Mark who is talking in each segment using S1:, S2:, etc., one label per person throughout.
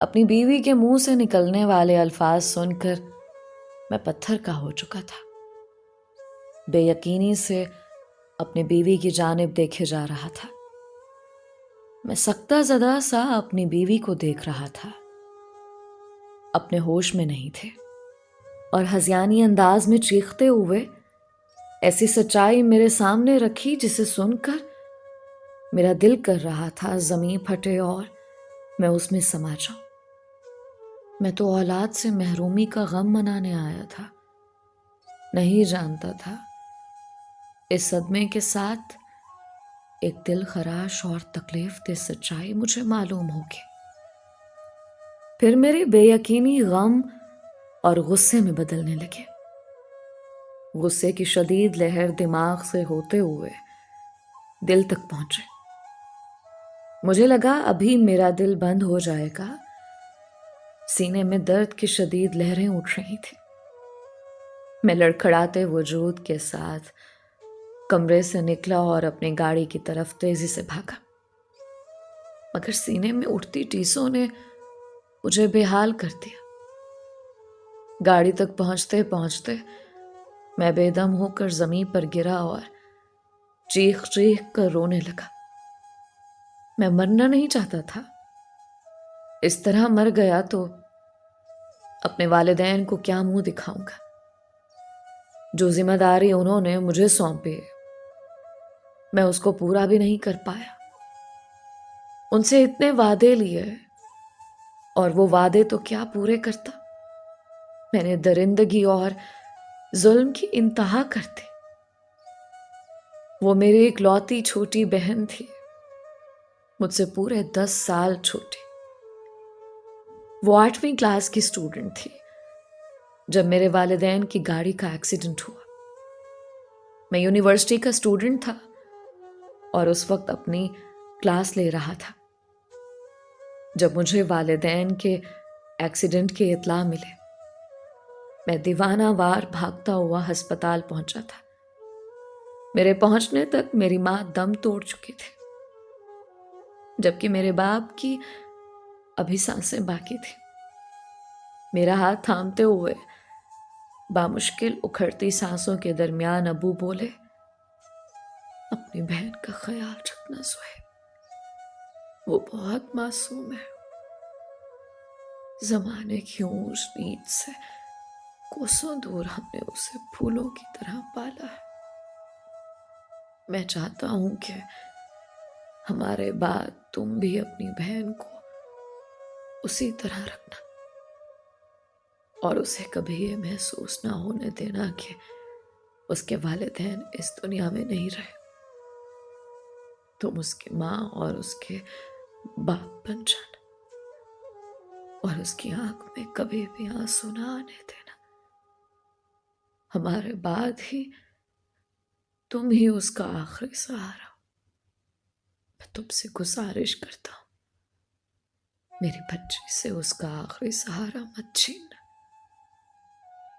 S1: अपनी बीवी के मुंह से निकलने वाले अल्फाज सुनकर मैं पत्थर का हो चुका था। बेयकीनी से अपनी बीवी की जानिब देखे जा रहा था। मैं सख्ता ज़दा सा अपनी बीवी को देख रहा था। अपने होश में नहीं थे और हज़ियानी अंदाज में चीखते हुए ऐसी सच्चाई मेरे सामने रखी जिसे सुनकर मेरा दिल कर रहा था ज़मीन फटे और मैं उसमें समा जाऊं। मैं तो औलाद से महरूमी का गम मनाने आया था। नहीं जानता था इस सदमे के साथ एक दिल खराश और तकलीफ दे सच्चाई मुझे मालूम होगी। फिर मेरे बेयकीनी गम और गुस्से में बदलने लगे। गुस्से की शदीद लहर दिमाग से होते हुए दिल तक पहुंचे। मुझे लगा अभी मेरा दिल बंद हो जाएगा। सीने में दर्द की शदीद लहरें उठ रही थी। मैं लड़खड़ाते वजूद के साथ कमरे से निकला और अपनी गाड़ी की तरफ तेजी से भागा, मगर सीने में उठती टीसों ने मुझे बेहाल कर दिया। गाड़ी तक पहुंचते पहुंचते मैं बेदम होकर जमीन पर गिरा और चीख चीख कर रोने लगा। मैं मरना नहीं चाहता था। इस तरह मर गया तो अपने वालिदैन को क्या मुंह दिखाऊंगा। जो जिम्मेदारी उन्होंने मुझे सौंपी मैं उसको पूरा भी नहीं कर पाया। उनसे इतने वादे लिए और वो वादे तो क्या पूरे करता। मैंने दरिंदगी और जुल्म की इंतहा कर दी। वो मेरी इकलौती छोटी बहन थी, मुझसे पूरे 10 साल छोटी। वो 8वीं क्लास की स्टूडेंट थी जब मेरे वालिदैन की गाड़ी का एक्सीडेंट हुआ। मैं यूनिवर्सिटी का स्टूडेंट था और उस वक्त अपनी क्लास ले रहा था जब मुझे वालिदैन के एक्सीडेंट की इत्ला मिले। मैं दीवाना वार भागता हुआ अस्पताल पहुंचा था। मेरे पहुंचने तक मेरी मां दम तोड़ चुकी थी, जबकि मेरे बाप की अभी सांसें बाकी थी। मेरा हाथ थामते हुए बामुश्किल उखड़ती सांसों के दरमियान अबू बोले, अपनी बहन का ख्याल रखना सुहेब, वो बहुत मासूम है। जमाने की ऊंच नीच से कोसों दूर हमने उसे फूलों की तरह पाला है। मैं चाहता हूं कि हमारे बाद तुम भी अपनी बहन को उसी तरह रखना और उसे कभी ये महसूस ना होने देना कि उसके वालिदैन इस दुनिया में नहीं रहे। तुम उसकी माँ और उसके बाप बन जाना और उसकी आंख में कभी भी आंसू ना आने देना। हमारे बाद ही तुम ही उसका आखिरी सहारा हो। मैं तुमसे गुजारिश करता हूं, मेरी बच्ची से उसका आखिरी सहारा मत छीनना।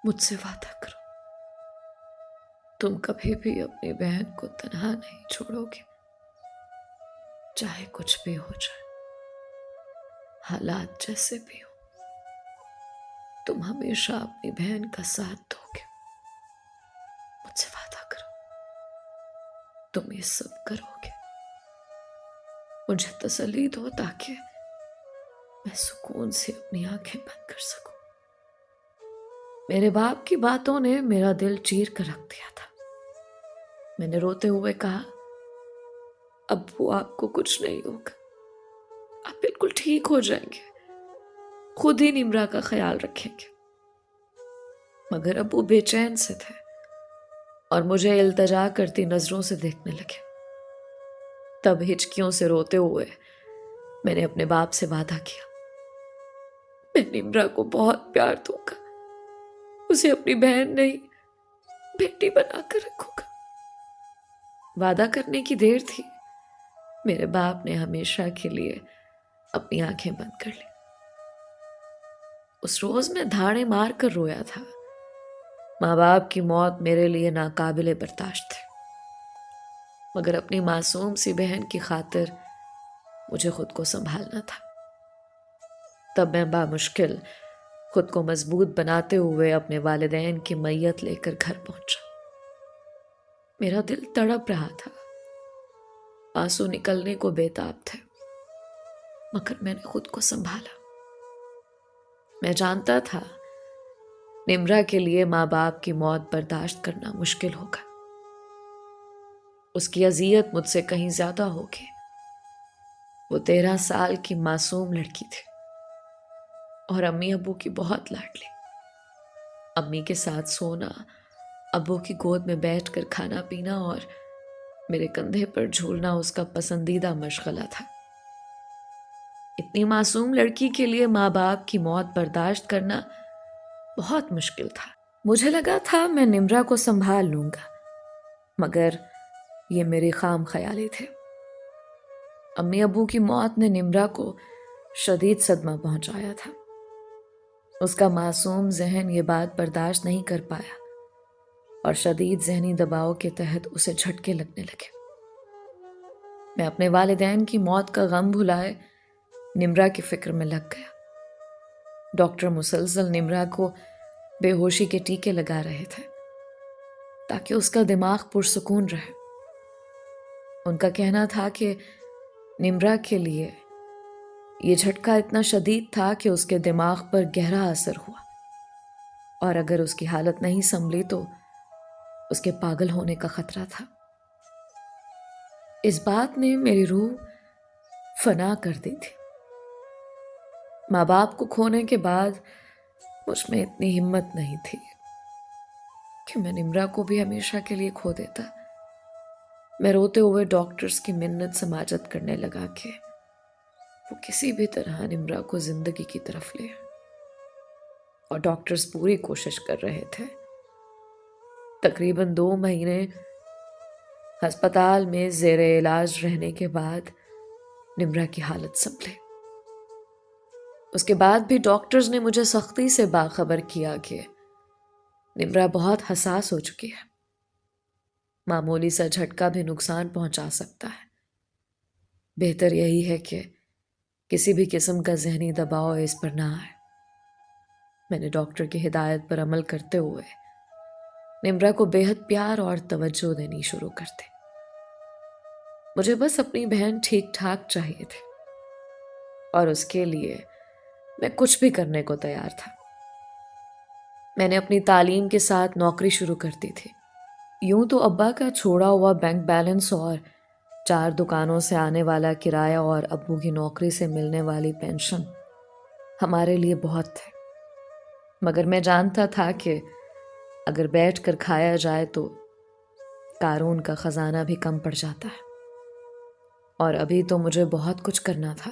S1: मुझसे वादा करो, तुम कभी भी अपनी बहन को तन्हा नहीं छोड़ोगे, चाहे कुछ भी हो जाए, हालात जैसे भी हो। तुम हमेशा अपनी बहन का साथ दोगे। मुझसे वादा करो, तुम ये सब करोगे। मुझे तसल्ली दो ताकि मैं सुकून से अपनी आंखें बंद कर सकूं। मेरे बाप की बातों ने मेरा दिल चीर कर रख दिया था। मैंने रोते हुए कहा, अब वो आपको कुछ नहीं होगा, आप बिल्कुल ठीक हो जाएंगे, खुद ही निम्रा का ख्याल रखेंगे। मगर अब वो बेचैन से थे और मुझे इल्तजा करती नजरों से देखने लगे। तब हिचकियों से रोते हुए मैंने अपने बाप से वादा किया, मैं निम्रा को बहुत प्यार दूंगा, उसे अपनी बहन नहीं बेटी बनाकर रखूंगा। वादा करने की देर थी, मेरे बाप ने हमेशा के लिए अपनी आंखें बंद कर ली। उस रोज मैं धाड़े मार कर रोया था। माँ बाप की मौत मेरे लिए नाकाबिले बर्दाश्त थी, मगर अपनी मासूम सी बहन की खातिर मुझे खुद को संभालना था। तब मैं बामुश्किल खुद को मजबूत बनाते हुए अपने वालिदैन की मैयत लेकर घर पहुंचा। मेरा दिल तड़प रहा था, आंसू निकलने को बेताब थे, मगर मैंने खुद को संभाला। मैं जानता था निम्रा के लिए माँ बाप की मौत बर्दाश्त करना मुश्किल होगा। उसकी अजियत मुझसे कहीं ज्यादा होगी। वो 13 साल की मासूम लड़की थी और अम्मी अब्बू की बहुत लाडली। अम्मी के साथ सोना, अब्बू की गोद में बैठकर खाना पीना और मेरे कंधे पर झूलना उसका पसंदीदा मशगला था। इतनी मासूम लड़की के लिए माँ बाप की मौत बर्दाश्त करना बहुत मुश्किल था। मुझे लगा था मैं निम्रा को संभाल लूंगा, मगर ये मेरे खाम ख्याली थे। अम्मी अब्बू की मौत ने निम्रा को शदीद सदमा पहुंचाया था। उसका मासूम जहन ये बात बर्दाश्त नहीं कर पाया और शदीद जहनी दबाव के तहत उसे झटके लगने लगे। मैं अपने वालिदैन की मौत का गम भुलाए निम्रा की फिक्र में लग गया। डॉक्टर मुसलसल निम्रा को बेहोशी के टीके लगा रहे थे ताकि उसका दिमाग पुरसुकून रहे। उनका कहना था कि निम्रा के लिए यह झटका इतना शदीद था कि उसके दिमाग पर गहरा असर हुआ और अगर उसकी हालत नहीं संभली तो उसके पागल होने का खतरा था। इस बात ने मेरी रूह फना कर दी थी। माँ बाप को खोने के बाद मुझ में इतनी हिम्मत नहीं थी कि मैं निम्रा को भी हमेशा के लिए खो देता। मैं रोते हुए डॉक्टर्स की मिन्नत समाजत करने लगा कि वो किसी भी तरह निम्रा को जिंदगी की तरफ ले, और डॉक्टर्स पूरी कोशिश कर रहे थे। तकरीबन 2 महीने अस्पताल में जेरे इलाज रहने के बाद निम्रा की हालत संभले। उसके बाद भी डॉक्टर्स ने मुझे सख्ती से बाखबर किया कि निम्रा बहुत हसास हो चुकी है। मामूली सा झटका भी नुकसान पहुंचा सकता है। बेहतर यही है कि किसी भी किस्म का जहनी दबाव इस पर ना आए। मैंने डॉक्टर की हिदायत पर अमल करते हुए निम्रा को बेहद प्यार और तवज्जो देनी शुरू कर दी। मुझे बस अपनी बहन ठीक ठाक चाहिए थी और उसके लिए मैं कुछ भी करने को तैयार था। मैंने अपनी तालीम के साथ नौकरी शुरू कर दी थी। यूं तो अब्बा का छोड़ा हुआ बैंक बैलेंस और 4 दुकानों से आने वाला किराया और अब्बू की नौकरी से मिलने वाली पेंशन हमारे लिए बहुत थे, मगर मैं जानता था कि अगर बैठ कर खाया जाए तो कारून का खजाना भी कम पड़ जाता है। और अभी तो मुझे बहुत कुछ करना था।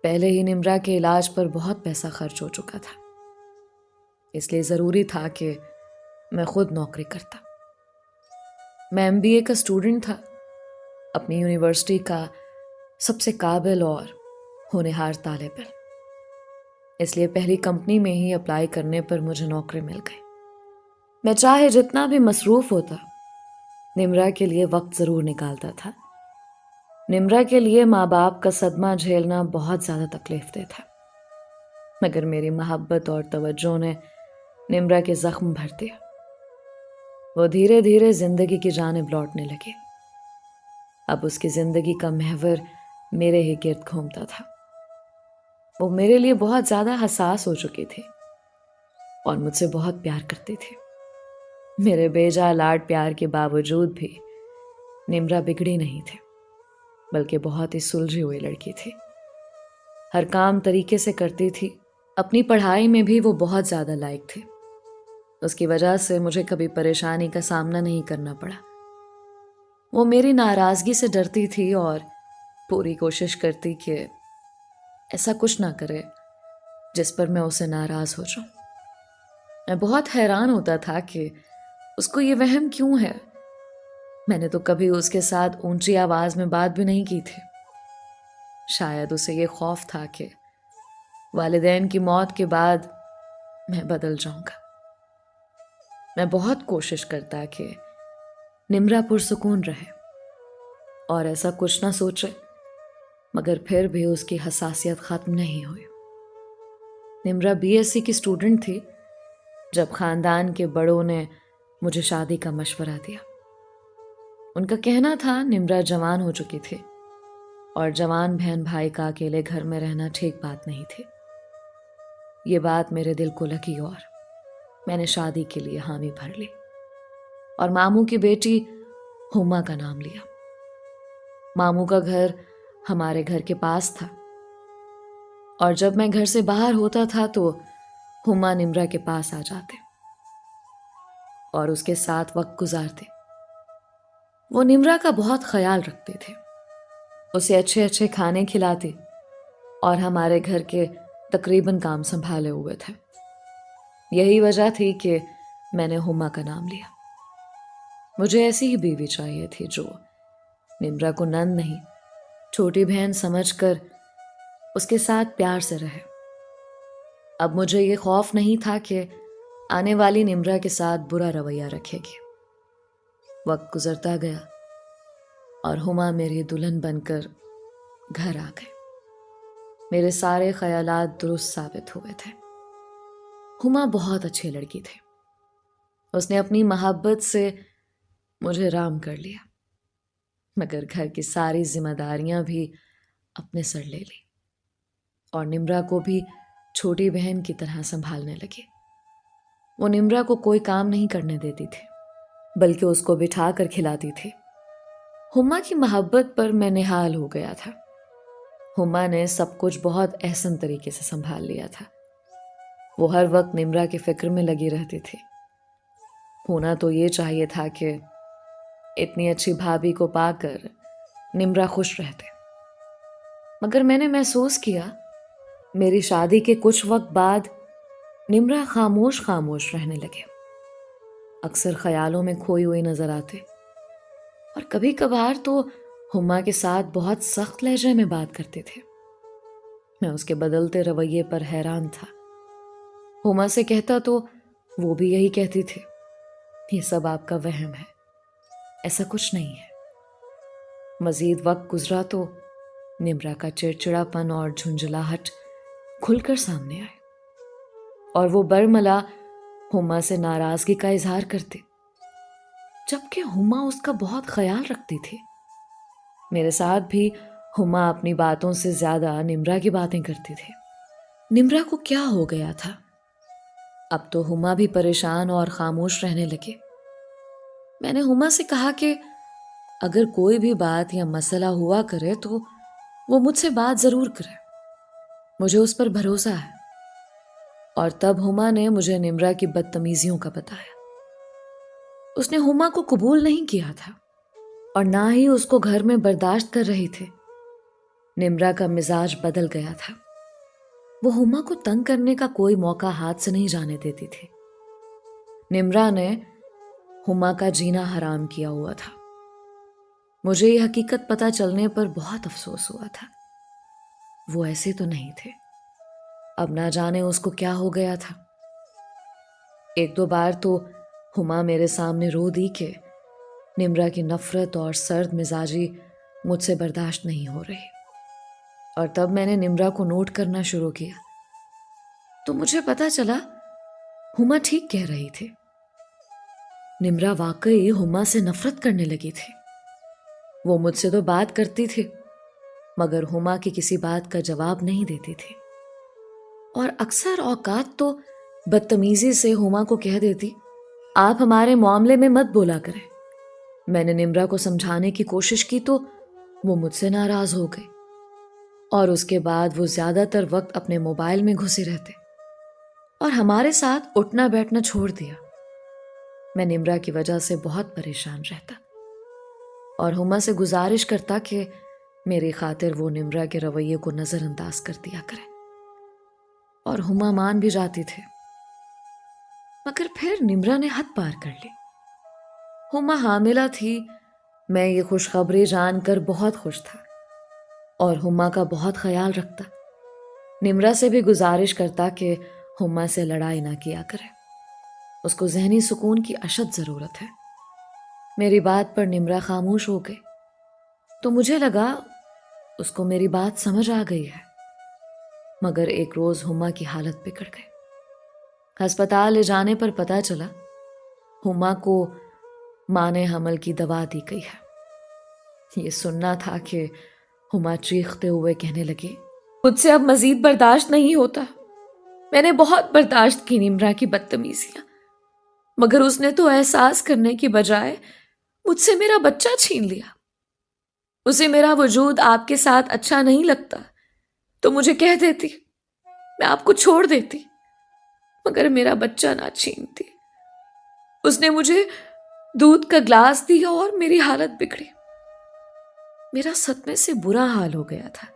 S1: पहले ही निम्रा के इलाज पर बहुत पैसा खर्च हो चुका था, इसलिए ज़रूरी था कि मैं खुद नौकरी करता। मैं MBA का स्टूडेंट था, अपनी यूनिवर्सिटी का सबसे काबिल और होनहार तालिब इल्म, इसलिए पहली कंपनी में ही अप्लाई करने पर मुझे नौकरी मिल गई। मैं चाहे जितना भी मसरूफ़ होता, निम्रा के लिए वक्त ज़रूर निकालता था। निम्रा के लिए माँ बाप का सदमा झेलना बहुत ज़्यादा तकलीफ़देह था, मगर मेरी मोहब्बत और तवज्जो ने निम्रा के ज़ख्म भर दिया। वो धीरे धीरे ज़िंदगी की जानिब लौटने लगी। अब उसकी ज़िंदगी का महवर मेरे ही गिर्द घूमता था। वो मेरे लिए बहुत ज़्यादा हसास हो चुकी थी और मुझसे बहुत प्यार करती थी। मेरे बेजा लाड प्यार के बावजूद भी निम्रा बिगड़ी नहीं थी, बल्कि बहुत ही सुलझी हुई लड़की थी। हर काम तरीके से करती थी। अपनी पढ़ाई में भी वो बहुत ज़्यादा लायक थी। उसकी वजह से मुझे कभी परेशानी का सामना नहीं करना पड़ा। वो मेरी नाराज़गी से डरती थी और पूरी कोशिश करती कि ऐसा कुछ ना करे जिस पर मैं उसे नाराज़ हो जाऊं। मैं बहुत हैरान होता था कि उसको ये वहम क्यों है। मैंने तो कभी उसके साथ ऊंची आवाज़ में बात भी नहीं की थी। शायद उसे ये खौफ था कि वालिदैन की मौत के बाद मैं बदल जाऊंगा। मैं बहुत कोशिश करता कि निम्रा पुरसुकून रहे और ऐसा कुछ ना सोचे, मगर फिर भी उसकी हसासियत ख़त्म नहीं हुई। निम्रा बीएससी की स्टूडेंट थी जब खानदान के बड़ों ने मुझे शादी का मशवरा दिया। उनका कहना था निम्रा जवान हो चुकी थी और जवान बहन भाई का अकेले घर में रहना ठीक बात नहीं थी। ये बात मेरे दिल को लगी और मैंने शादी के लिए हामी भर ली और मामू की बेटी हुमा का नाम लिया। मामू का घर हमारे घर के पास था और जब मैं घर से बाहर होता था तो हुमा निम्रा के पास आ जाते और उसके साथ वक्त गुजारते। वो निम्रा का बहुत ख्याल रखते थे, उसे अच्छे अच्छे खाने खिलाते और हमारे घर के तकरीबन काम संभाले हुए थे। यही वजह थी कि मैंने हुमा का नाम लिया। मुझे ऐसी ही बीवी चाहिए थी जो निम्रा को नंद नहीं, छोटी बहन समझकर उसके साथ प्यार से रहे। अब मुझे ये खौफ नहीं था कि आने वाली निम्रा के साथ बुरा रवैया रखेगी। वक्त गुजरता गया और हुमा मेरी दुल्हन बनकर घर आ गए। मेरे सारे ख्यालात दुरुस्त साबित हुए थे। हुमा बहुत अच्छी लड़की थी। उसने अपनी मोहब्बत से मुझे राम कर लिया, मगर घर की सारी जिम्मेदारियां भी अपने सर ले ली और निम्रा को भी छोटी बहन की तरह संभालने लगी। वो निम्रा को कोई काम नहीं करने देती थी, बल्कि उसको बिठा कर खिलाती थी। हुमा की मोहब्बत पर मैं निहाल हो गया था। हुमा ने सब कुछ बहुत एहसन तरीके से संभाल लिया था। वो हर वक्त निम्रा की फिक्र में लगी रहती थी। होना तो ये चाहिए था कि इतनी अच्छी भाभी को पाकर निम्रा खुश रहते, मगर मैंने महसूस किया मेरी शादी के कुछ वक्त बाद निम्रा खामोश खामोश रहने लगे। अक्सर ख्यालों में खोई हुई नजर आते और कभी कभार तो हुमा के साथ बहुत सख्त लहजे में बात करते थे। मैं उसके बदलते रवैये पर हैरान था। हुमा से कहता तो वो भी यही कहती थी, ये सब आपका वहम है, ऐसा कुछ नहीं है। मजीद वक्त गुजरा तो निम्रा का चिड़चिड़ापन और झुंझलाहट खुलकर सामने आए और वो बरमला हुमा से नाराजगी का इजहार करती, जबकि हुमा उसका बहुत ख्याल रखती थी। मेरे साथ भी हुमा अपनी बातों से ज्यादा निम्रा की बातें करती थी। निम्रा को क्या हो गया था? अब तो हुमा भी परेशान और खामोश रहने लगे। मैंने हुमा से कहा कि अगर कोई भी बात या मसला हुआ करे तो वो मुझसे बात जरूर करे, मुझे उस पर भरोसा है। और तब हुमा ने मुझे निम्रा की बदतमीजियों का बताया। उसने हुमा को कबूल नहीं किया था और ना ही उसको घर में बर्दाश्त कर रही थी। निम्रा का मिजाज बदल गया था। वो हुमा को तंग करने का कोई मौका हाथ से नहीं जाने देती थी। निम्रा ने हुमा का जीना हराम किया हुआ था। मुझे ये हकीकत पता चलने पर बहुत अफसोस हुआ था। वो ऐसे तो नहीं थे, अब ना जाने उसको क्या हो गया था। एक दो बार तो हुमा मेरे सामने रो दी कि निम्रा की नफरत और सर्द मिजाजी मुझसे बर्दाश्त नहीं हो रही। और तब मैंने निम्रा को नोट करना शुरू किया तो मुझे पता चला हुमा ठीक कह रही थी। निम्रा वाकई हुमा से नफरत करने लगी थी। वो मुझसे तो बात करती थी, मगर हुमा की किसी बात का जवाब नहीं देती थी और अक्सर औकात तो बदतमीजी से हुमा को कह देती, आप हमारे मामले में मत बोला करें। मैंने निम्रा को समझाने की कोशिश की तो वो मुझसे नाराज हो गई और उसके बाद वो ज्यादातर वक्त अपने मोबाइल में घुसे रहते और हमारे साथ उठना बैठना छोड़ दिया। मैं निम्रा की वजह से बहुत परेशान रहता और हुमा से गुजारिश करता कि मेरी खातिर वो निम्रा के रवैये को नजरअंदाज कर दिया करे और हुमा मान भी जाती थी। मगर फिर निम्रा ने हद पार कर ली। हुमा हामिला थी। मैं ये खुशखबरी जानकर बहुत खुश था और हुमा का बहुत ख्याल रखता। निम्रा से भी गुजारिश करता कि हुमा से लड़ाई ना किया करे, उसको जहनी सुकून की अशद जरूरत है। मेरी बात पर निम्रा खामोश हो गई तो मुझे लगा उसको मेरी बात समझ आ गई है। मगर एक रोज हुमा की हालत बिगड़ गई। अस्पताल ले जाने पर पता चला हुमा को माने हमल की दवा दी गई है। ये सुनना था कि हुमा चीखते हुए कहने लगी, मुझसे अब मजीद बर्दाश्त नहीं होता। मैंने बहुत बर्दाश्त की निम्रा की बदतमीजियां, मगर उसने तो एहसास करने की बजाय मुझसे मेरा बच्चा छीन लिया। उसे मेरा वजूद आपके साथ अच्छा नहीं लगता तो मुझे कह देती, मैं आपको छोड़ देती, मगर मेरा बच्चा ना छीनती। उसने मुझे दूध का ग्लास दिया और मेरी हालत बिगड़ी। मेरा सदमे से बुरा हाल हो गया था।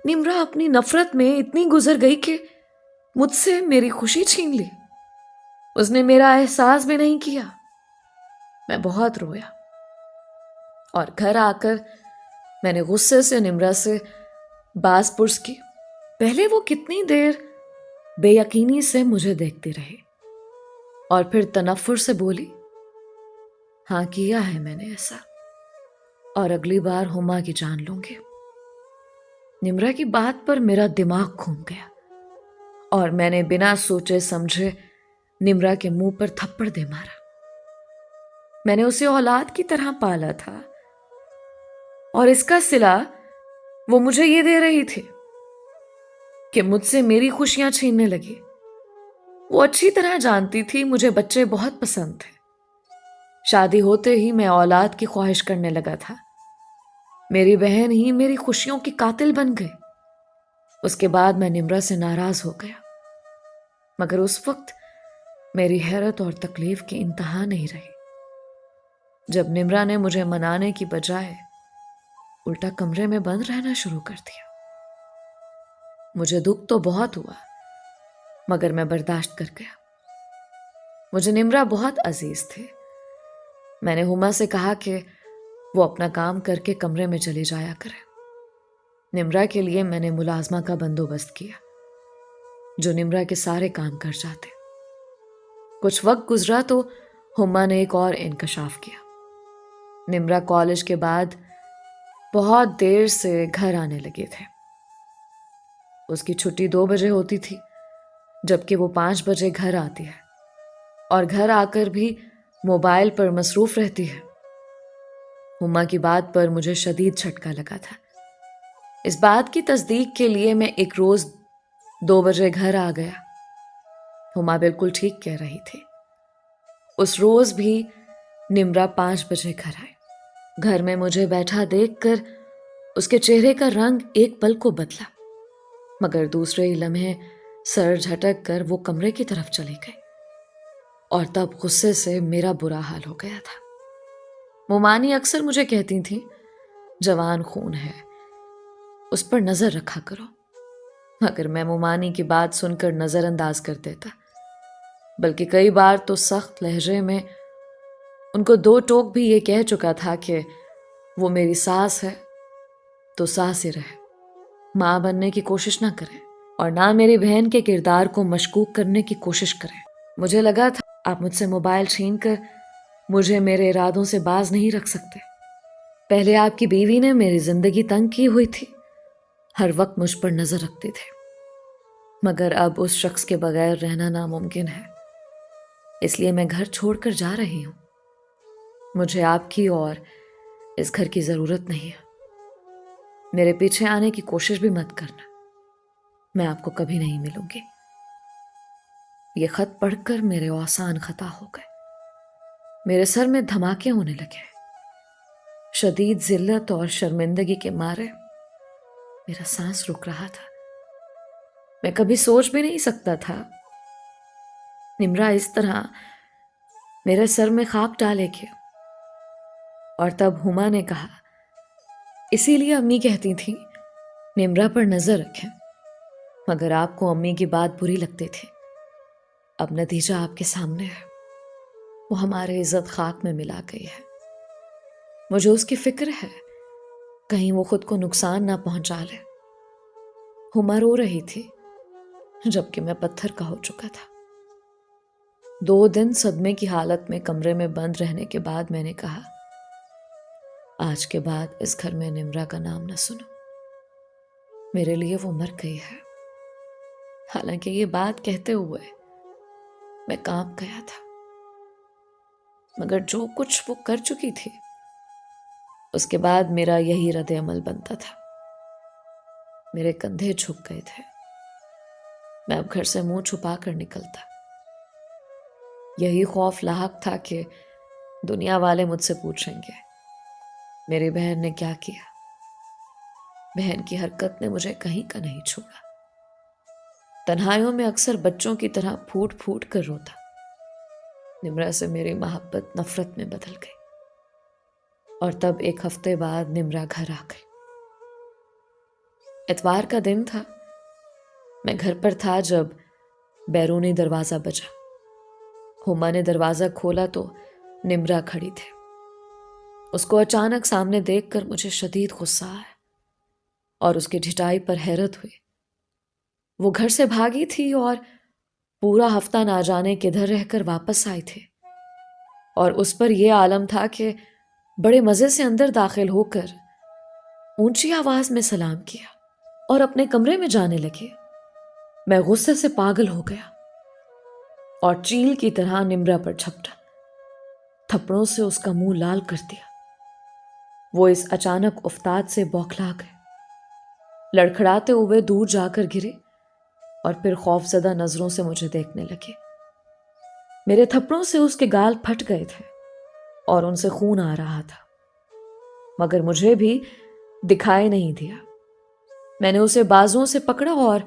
S1: निम्रा अपनी नफरत में इतनी गुजर गई कि मुझसे मेरी खुशी छीन ली। उसने मेरा एहसास भी नहीं किया। मैं बहुत रोया और घर आकर मैंने गुस्से से निम्रा से बास पुर्स की। पहले वो कितनी देर बेयकीनी से मुझे देखती रही और फिर तनफ्फुर से बोली, हाँ किया है मैंने ऐसा, और अगली बार हुमा की जान लूंगी। निम्रा की बात पर मेरा दिमाग घूम गया और मैंने बिना सोचे समझे निम्रा के मुंह पर थप्पड़ दे मारा। मैंने उसे औलाद की तरह पाला था और इसका सिला वो मुझे ये दे रही थी कि मुझसे मेरी खुशियां छीनने लगी। वो अच्छी तरह जानती थी मुझे बच्चे बहुत पसंद थे। शादी होते ही मैं औलाद की ख्वाहिश करने लगा था। मेरी बहन ही मेरी खुशियों की कातिल बन गई। उसके बाद मैं निम्रा से नाराज हो गया, मगर उस वक्त मेरी हैरत और तकलीफ की इंतहा नहीं रही जब निम्रा ने मुझे मनाने की बजाय उल्टा कमरे में बंद रहना शुरू कर दिया। मुझे दुख तो बहुत हुआ, मगर मैं बर्दाश्त कर गया। मुझे निम्रा बहुत अजीज थे। मैंने हुमा से कहा कि वो अपना काम करके कमरे में चली जाया करे। निम्रा के लिए मैंने मुलाजमा का बंदोबस्त किया जो निम्रा के सारे काम कर जाते। कुछ वक्त गुजरा तो हुमा ने एक और इंकशाफ किया। निम्रा कॉलेज के बाद बहुत देर से घर आने लगे थे। उसकी छुट्टी 2 बजे होती थी, जबकि वो 5 बजे घर आती है और घर आकर भी मोबाइल पर मसरूफ रहती है। हुमा की बात पर मुझे शदीद झटका लगा था। इस बात की तस्दीक के लिए मैं एक रोज 2 बजे घर आ गया। हुमा बिल्कुल ठीक कह रही थी। उस रोज भी निम्रा 5 बजे घर आई। घर में मुझे बैठा देखकर उसके चेहरे का रंग एक पल को बदला, मगर दूसरे ही लम्हे सर झटक कर वो कमरे की तरफ चली गई और तब गुस्से से मेरा बुरा हाल हो गया था। मोमानी अक्सर मुझे कहती थी, जवान खून है, उस पर नजर रखा करो, मगर मैं मोमानी की बात सुनकर नजरअंदाज कर देता, बल्कि कई बार तो सख्त लहजे में उनको 2 टोक भी ये कह चुका था कि वो मेरी सास है तो सास ही रहे, माँ बनने की कोशिश ना करे और ना मेरी बहन के किरदार को मशकूक करने की कोशिश करे। मुझे लगा था आप मुझसे मोबाइल छीन कर मुझे मेरे इरादों से बाज नहीं रख सकते। पहले आपकी बीवी ने मेरी जिंदगी तंग की हुई थी, हर वक्त मुझ पर नजर रखते थे, मगर अब उस शख्स के बगैर रहना नामुमकिन है। इसलिए मैं घर छोड़कर जा रही हूं। मुझे आपकी और इस घर की जरूरत नहीं है। मेरे पीछे आने की कोशिश भी मत करना, मैं आपको कभी नहीं मिलूंगी। ये खत पढ़कर मेरे औसान खता हो गए। मेरे सर में धमाके होने लगे। शदीद जिल्लत और शर्मिंदगी के मारे मेरा सांस रुक रहा था। मैं कभी सोच भी नहीं सकता था निम्रा इस तरह मेरे सर में खाक डालेगी। और तब हुमा ने कहा, इसीलिए अम्मी कहती थी निम्रा पर नजर रखें, मगर आपको अम्मी की बात बुरी लगती थी। अब नतीजा आपके सामने है। वो हमारे इज्जत खाक में मिला गई है। मुझे उसकी फिक्र है, कहीं वो खुद को नुकसान ना पहुंचा ले। हुमा रो रही थी जबकि मैं पत्थर का हो चुका था। 2 दिन सदमे की हालत में कमरे में बंद रहने के बाद मैंने कहा, आज के बाद इस घर में निम्रा का नाम न सुनो। मेरे लिए वो मर गई है। हालांकि ये बात कहते हुए मैं कांप गया था, मगर जो कुछ वो कर चुकी थी उसके बाद मेरा यही रद्द अमल बनता था। मेरे कंधे झुक गए थे। मैं अब घर से मुंह छुपा कर निकलता। यही खौफ लाहक था कि दुनिया वाले मुझसे पूछेंगे मेरी बहन ने क्या किया। बहन की हरकत ने मुझे कहीं का नहीं छोड़ा। तन्हाइयों में अक्सर बच्चों की तरह फूट फूट कर रोता। निम्रा से मेरी मोहब्बत नफरत में बदल गई। और तब एक हफ्ते बाद निम्रा घर आ गई। इतवार का दिन था। मैं घर पर था जब बैरूनी दरवाजा बजा। हुमा ने दरवाजा खोला तो निम्रा खड़ी थी। उसको अचानक सामने देखकर मुझे शदीद गुस्सा आया और उसकी ढिठाई पर हैरत हुई। वो घर से भागी थी और पूरा हफ्ता ना जाने किधर रहकर वापस आई थी, और उस पर यह आलम था कि बड़े मजे से अंदर दाखिल होकर ऊंची आवाज में सलाम किया और अपने कमरे में जाने लगे। मैं गुस्से से पागल हो गया और चील की तरह निम्रा पर झपटा। थप्पड़ों से उसका मुंह लाल कर दिया। वो इस अचानक उफ्ताद से बौखला गए, लड़खड़ाते हुए दूर जाकर गिरे और फिर खौफजदा नजरों से मुझे देखने लगे। मेरे थप्पड़ों से उसके गाल फट गए थे और उनसे खून आ रहा था, मगर मुझे भी दिखाई नहीं दिया। मैंने उसे बाजुओं से पकड़ा और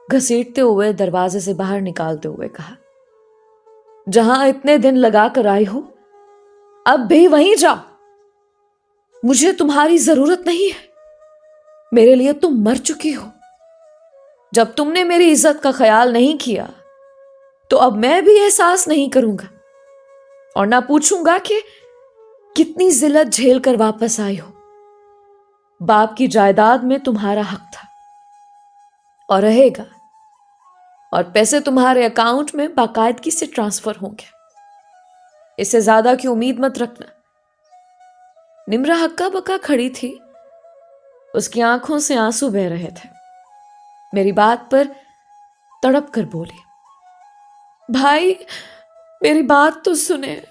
S1: घसीटते हुए दरवाजे से बाहर निकालते हुए कहा, जहां इतने दिन लगा कर आई हो अब भी वहीं जाओ। मुझे तुम्हारी जरूरत नहीं है। मेरे लिए तुम मर चुकी हो। जब तुमने मेरी इज्जत का ख्याल नहीं किया तो अब मैं भी एहसास नहीं करूंगा और ना पूछूंगा कि कितनी जिल्लत झेल कर वापस आई हो। बाप की जायदाद में तुम्हारा हक था और रहेगा, और पैसे तुम्हारे अकाउंट में बाकायदगी से ट्रांसफर होंगे। इससे ज्यादा की उम्मीद मत रखना। निम्रा हक्का बक्का खड़ी थी। उसकी आंखों से आंसू बह रहे थे। मेरी बात पर तड़प कर बोली, भाई मेरी बात तो सुने।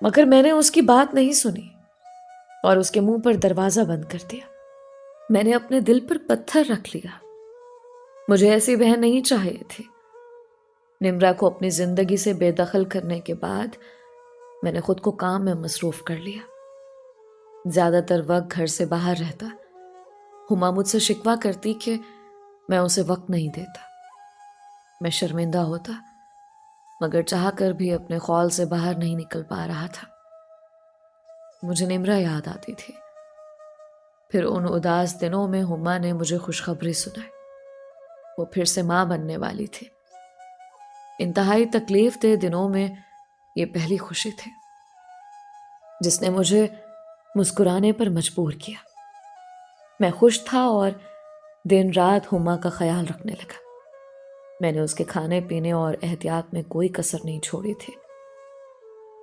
S1: मगर मैंने उसकी बात नहीं सुनी और उसके मुंह पर दरवाजा बंद कर दिया। मैंने अपने दिल पर पत्थर रख लिया। मुझे ऐसी बहन नहीं चाहिए थी। निम्रा को अपनी जिंदगी से बेदखल करने के बाद मैंने खुद को काम में मसरूफ कर लिया। ज्यादातर वक्त घर से बाहर रहता। हुमा मुझसे शिकवा करती कि मैं उसे वक्त नहीं देता। मैं शर्मिंदा होता, मगर चाहकर भी अपने खौल से बाहर नहीं निकल पा रहा था। मुझे निम्रा याद आती थी। फिर उन उदास दिनों में हुमा ने मुझे खुशखबरी सुनाई। वो फिर से मां बनने वाली थी। इंतहाई तकलीफ दे दिनों में ये पहली खुशी थी जिसने मुझे मुस्कुराने पर मजबूर किया। मैं खुश था और दिन रात हुमा का ख्याल रखने लगा। मैंने उसके खाने पीने और एहतियात में कोई कसर नहीं छोड़ी थी।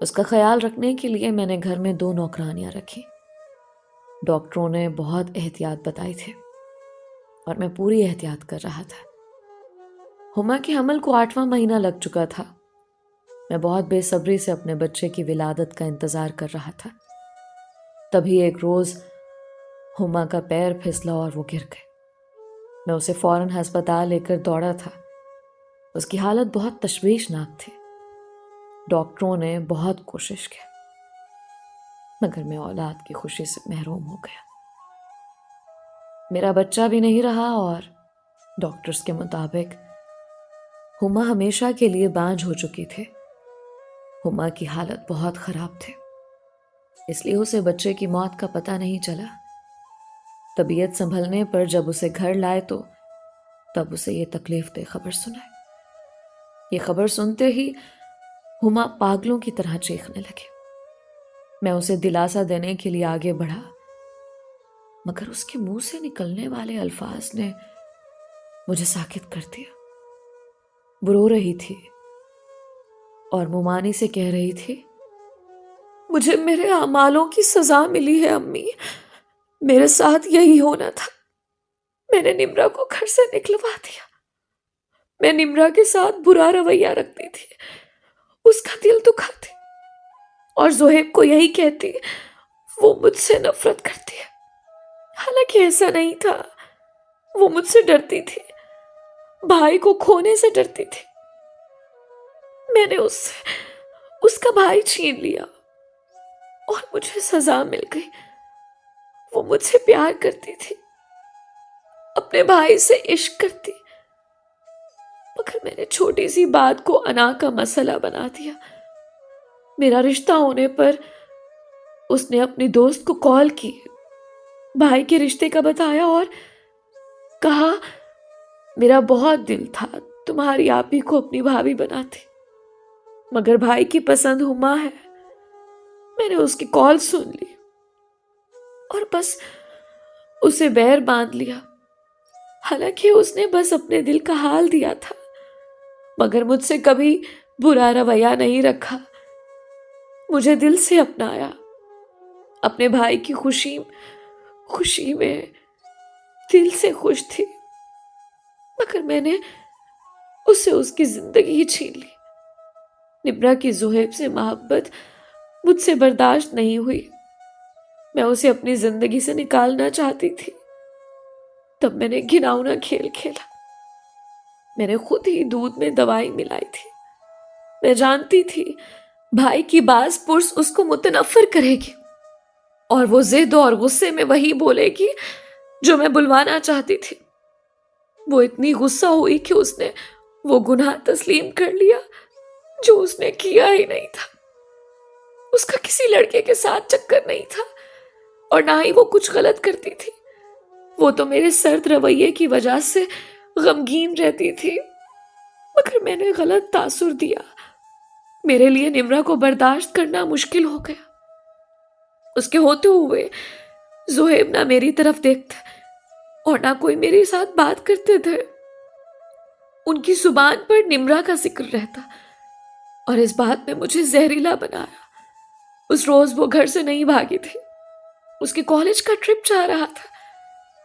S1: उसका ख्याल रखने के लिए मैंने घर में 2 नौकरानियां रखी। डॉक्टरों ने बहुत एहतियात बताई थी और मैं पूरी एहतियात कर रहा था। हुमा के हमल को 8वां महीना लग चुका था। मैं बहुत बेसब्री से अपने बच्चे की विलादत का इंतजार कर रहा था। तभी एक रोज हुमा का पैर फिसला और वो गिर गए। मैं उसे फौरन अस्पताल लेकर दौड़ा था। उसकी हालत बहुत तशवीशनाक थी। डॉक्टरों ने बहुत कोशिश की, मगर मैं औलाद की खुशी से महरूम हो गया। मेरा बच्चा भी नहीं रहा और डॉक्टर्स के मुताबिक हुमा हमेशा के लिए बांझ हो चुकी थी। हुमा की हालत बहुत खराब थी, इसलिए उसे बच्चे की मौत का पता नहीं चला। तबीयत संभलने पर जब उसे घर लाए तो तब उसे ये तकलीफ दे खबर सुनाई। ये खबर सुनते ही हुमा पागलों की तरह चीखने लगे। मैं उसे दिलासा देने के लिए आगे बढ़ा, मगर उसके मुंह से निकलने वाले अल्फाज ने मुझे साकित कर दिया। वो रो रही थी और मुमानी से कह रही थी, मुझे मेरे अमालों की सजा मिली है अम्मी। मेरे साथ यही होना था। मैंने निम्रा को घर से निकलवा दिया। मैं निम्रा के साथ बुरा रवैया रखती थी, उसका दिल दुखाती और जोहेब को यही कहती वो मुझसे नफरत करती है। हालांकि ऐसा नहीं था। वो मुझसे डरती थी, भाई को खोने से डरती थी। मैंने उससे उसका भाई छीन लिया और मुझे सजा मिल गई। वो मुझसे प्यार करती थी, अपने भाई से इश्क करती, मगर मैंने छोटी सी बात को अना का मसला बना दिया। मेरा रिश्ता होने पर उसने अपनी दोस्त को कॉल की, भाई के रिश्ते का बताया और कहा मेरा बहुत दिल था तुम्हारी आप ही को अपनी भाभी बनाती, मगर भाई की पसंद हुमा है। मैंने उसकी कॉल सुन ली और बस उसे बैर बांध लिया। हालांकि उसने बस अपने दिल का हाल दिया था, मगर मुझसे कभी बुरा रवैया नहीं रखा। मुझे दिल से अपनाया। अपने भाई की खुशी खुशी में दिल से खुश थी, मगर मैंने उससे उसकी जिंदगी ही छीन ली। निब्रा की जोहेब से मोहब्बत मुझसे बर्दाश्त नहीं हुई। मैं उसे अपनी जिंदगी से निकालना चाहती थी। तब मैंने घिनौना खेल खेला। मैंने खुद ही दूध में दवाई मिलाई थी। मैं जानती थी भाई की बाज पुर्स उसको मुतनफर करेगी और वो जिद और गुस्से में वही बोलेगी जो मैं बुलवाना चाहती थी। वो इतनी गुस्सा हुई कि उसने वो गुनाह तस्लीम कर लिया जो उसने किया ही नहीं था। उसका किसी लड़के के साथ चक्कर नहीं था और ना ही वो कुछ गलत करती थी। वो तो मेरे सर्द रवैये की वजह से गमगीन रहती थी, मगर मैंने गलत तासुर दिया। मेरे लिए निम्रा को बर्दाश्त करना मुश्किल हो गया। उसके होते हुए जोहेब ना मेरी तरफ देखते और ना कोई मेरे साथ बात करते थे। उनकी जुबान पर निम्रा का जिक्र रहता और इस बात ने मुझे जहरीला बनाया। उस रोज वो घर से नहीं भागी थी। उसके कॉलेज का ट्रिप जा रहा था।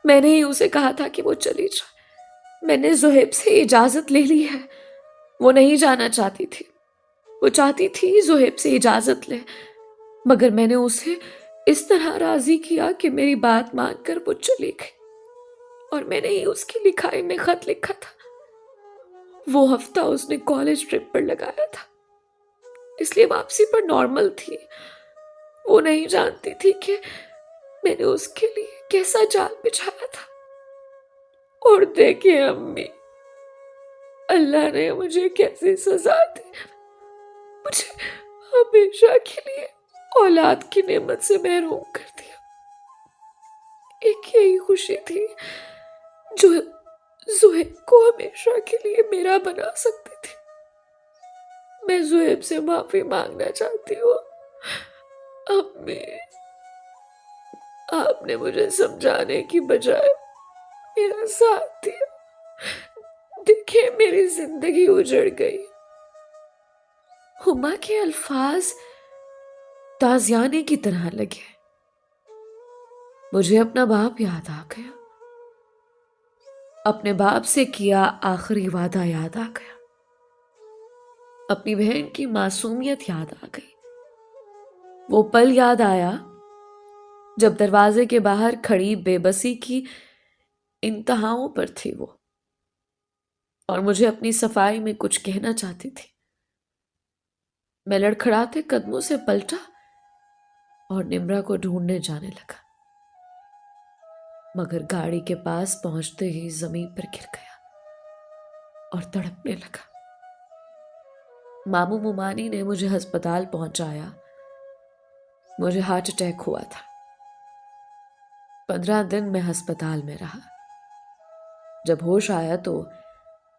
S1: मैंने ही उसे कहा था कि वो चली जाए। मैंने जोहेब से इजाजत ले ली है। वो नहीं जाना चाहती थी। वो चाहती थी जोहेब से इजाजत ले, मगर मैंने उसे इस तरह राजी किया कि मेरी बात मानकर वो चली गई और मैंने ही उसकी लिखाई में खत लिखा था। वो हफ्ता उसने कॉलेज ट्रिप पर लगाया था, इसलिए वापसी पर नॉर्मल थी। वो नहीं जानती थी कि मैंने उसके लिए कैसा जाल बिछाया था। और देखिए अम्मी, अल्लाह ने मुझे कैसी सजा दी। मुझे हमेशा के लिए औलाद की नेमत से महरूम कर दिया। एक यही खुशी थी जो जोहेब को हमेशा के लिए मेरा बना सकती थी। मैं जोहेब से माफी मांगना चाहती हूँ। अम्मी, आपने मुझे समझाने की बजाय मेरा साथ दिया। देखिए मेरी जिंदगी उजड़ गई। हुमा के अल्फाज ताज़ियाने की तरह लगे। मुझे अपना बाप याद आ गया। अपने बाप से किया आखिरी वादा याद आ गया। अपनी बहन की मासूमियत याद आ गई। वो पल याद आया जब दरवाजे के बाहर खड़ी बेबसी की इंतहाओं पर थी वो, और मुझे अपनी सफाई में कुछ कहना चाहती थी। मैं लड़खड़ाते कदमों से पलटा और निम्रा को ढूंढने जाने लगा, मगर गाड़ी के पास पहुंचते ही जमीन पर गिर गया और तड़पने लगा। मामू मुमानी ने मुझे अस्पताल पहुंचाया। मुझे हार्ट अटैक हुआ था। 15 दिन मैं अस्पताल में रहा। जब होश आया तो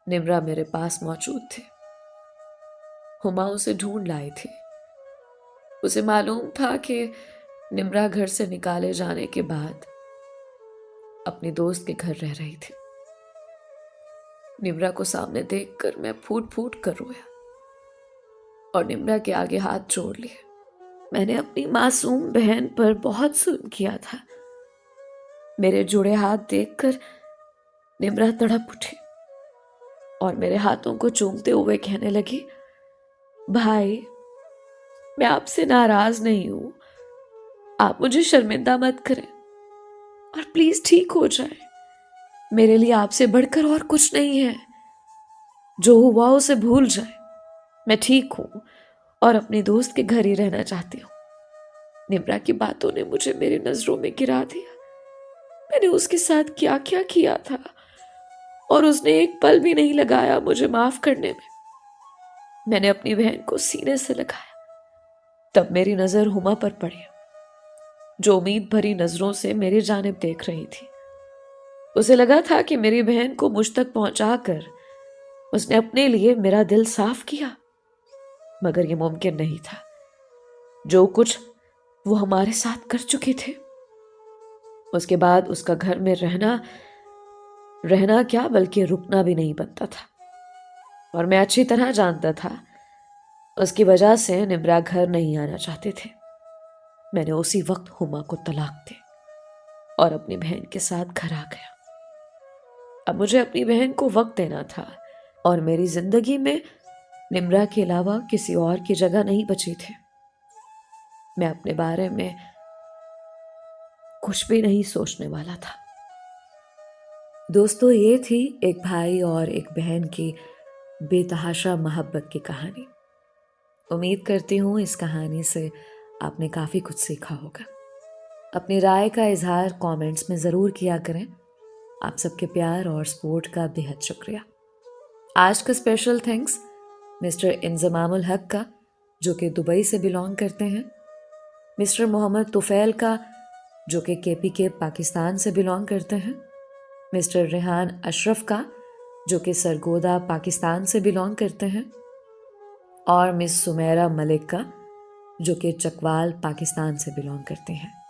S1: निम्रा मेरे पास मौजूद थे। हुमा उसे ढूंढ लाई थी। उसे मालूम था कि निम्रा घर से निकाले जाने के बाद अपने दोस्त के घर रह रही थी। निम्रा को सामने देखकर मैं फूट फूट कर रोया और निम्रा के आगे हाथ जोड़ लिए। मैंने अपनी मासूम बहन पर बहुत जुल्म किया था। मेरे जुड़े हाथ देखकर निम्रा तड़प उठी और मेरे हाथों को चूमते हुए कहने लगी, भाई मैं आपसे नाराज नहीं हूं, आप मुझे शर्मिंदा मत करें और प्लीज ठीक हो जाए। मेरे लिए आपसे बढ़कर और कुछ नहीं है। जो हुआ उसे भूल जाए। मैं ठीक हूं और अपने दोस्त के घर ही रहना चाहती हूँ। निम्रा की बातों ने मुझे मेरी नजरों में गिरा दिया। मैंने उसके साथ क्या क्या किया था और उसने एक पल भी नहीं लगाया मुझे माफ करने में। मैंने अपनी बहन को सीने से लगाया। तब मेरी नजर हुमा पर पड़ी, जो उम्मीद भरी नजरों से मेरी जानिब देख रही थी। उसे लगा था कि मेरी बहन को मुझ तक पहुंचाकर उसने अपने लिए मेरा दिल साफ किया, मगर यह मुमकिन नहीं था। जो कुछ वो हमारे साथ कर चुके थे, उसके बाद उसका घर में रहना क्या बल्कि रुकना भी नहीं बनता था। और मैं अच्छी तरह जानता था उसकी वजह से निम्रा घर नहीं आना चाहते थे। मैंने उसी वक्त हुमा को तलाक दे और अपनी बहन के साथ घर आ गया। अब मुझे अपनी बहन को वक्त देना था और मेरी जिंदगी में निम्रा के अलावा किसी और की जगह नहीं बची थी। मैं अपने बारे में कुछ भी नहीं सोचने वाला था। दोस्तों, ये थी एक भाई और एक बहन की बेतहाशा मोहब्बत की कहानी। उम्मीद करती हूँ इस कहानी से आपने काफ़ी कुछ सीखा होगा। अपनी राय का इजहार कमेंट्स में ज़रूर किया करें। आप सबके प्यार और सपोर्ट का बेहद शुक्रिया। आज का स्पेशल थैंक्स मिस्टर इंजमामुल हक का, जो कि दुबई से बिलोंग करते हैं, मिस्टर मोहम्मद तुफैल का, जो कि KPK पाकिस्तान से बिलोंग करते हैं, मिस्टर रेहान अशरफ का, जो कि सरगोदा पाकिस्तान से बिलोंग करते हैं, और मिस सुमेरा मलिक का, जो कि चकवाल पाकिस्तान से बिलोंग करते हैं।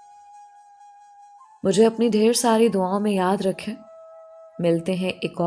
S1: मुझे अपनी ढेर सारी दुआओं में याद रखें। मिलते हैं एक और